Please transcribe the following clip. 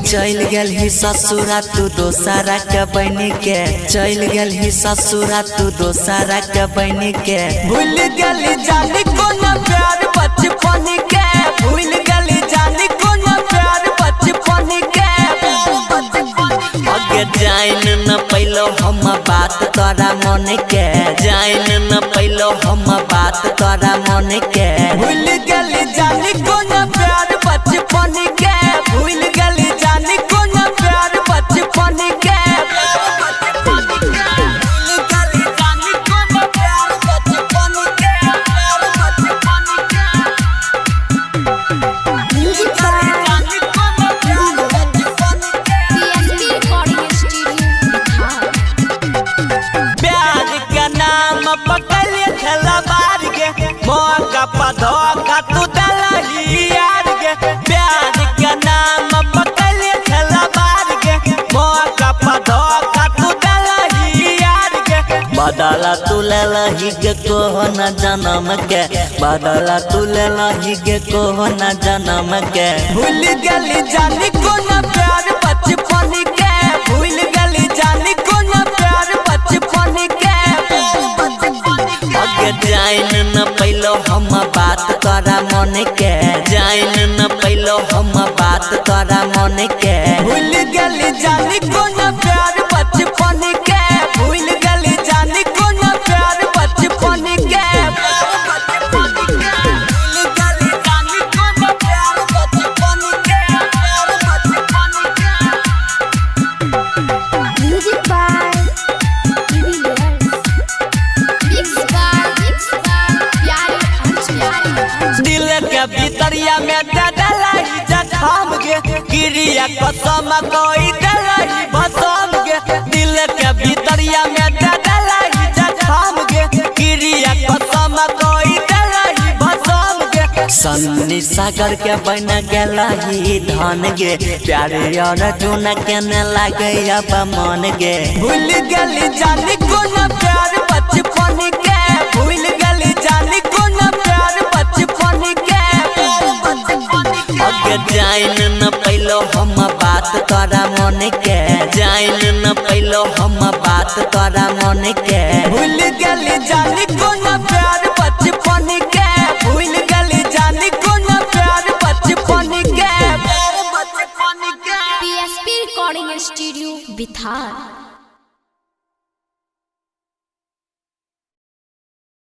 चल गेल ही ससुरा तू दोसरा के बन के चल गेल ही ससुरा तू दोसरा के बन के भूल गली जानी कोन प्यार बचपन के भूल गली जानी कोन प्यार बचपन के अगे जाइन न पैलो हम बात तोरा मन के जाइन न पैलो हम बात तोरा मन के भूल गली जानी कोन प्यार बचपन के भूल गली जानी कोन प्यार बचपन के मौका पधोका तू दलही यार गे प्यार के नाम पकड़े खेला बार गे मौका पधोका तू दलही यार गे बदला तू लेलही गे कोहन जन्म के बदला तू लेलही गे कोहन जन्म के भूल गली जानी कोन प्यार बचपन के भूल गली जानी कोन प्यार बचपन के अगे जाइन न पैलो हम बात तोरा मन के जाइन न पैलो हम बात तोरा मन के भूल गली जानी कोन प्यार बचपन के भूल गली जानी कोन प्यार बचपन के भीतरिया में दलही जखम गे गिरिया कसम कोई दलही भसम गे दिल के भीतरिया में दलही जखम गे गिरिया कसम कोई दलही भसम गे सन्नी सागर के बन गेलही धन गे प्यारे और जुन के न लागे अब मन गे भूल गली जानी कोन प्यार बचपन के भूल गली जानी कोन प्यार बचपन के अगे जाइन न पैलो हम बात तोरा मन के जाइन न पैलो हम बात तोरा मन के भूल गली जानी कोन प्यार बचपन के भूल गली जानी कोन प्यार बचपन के PSP रिकॉर्डिंग स्टूडियो बिथार।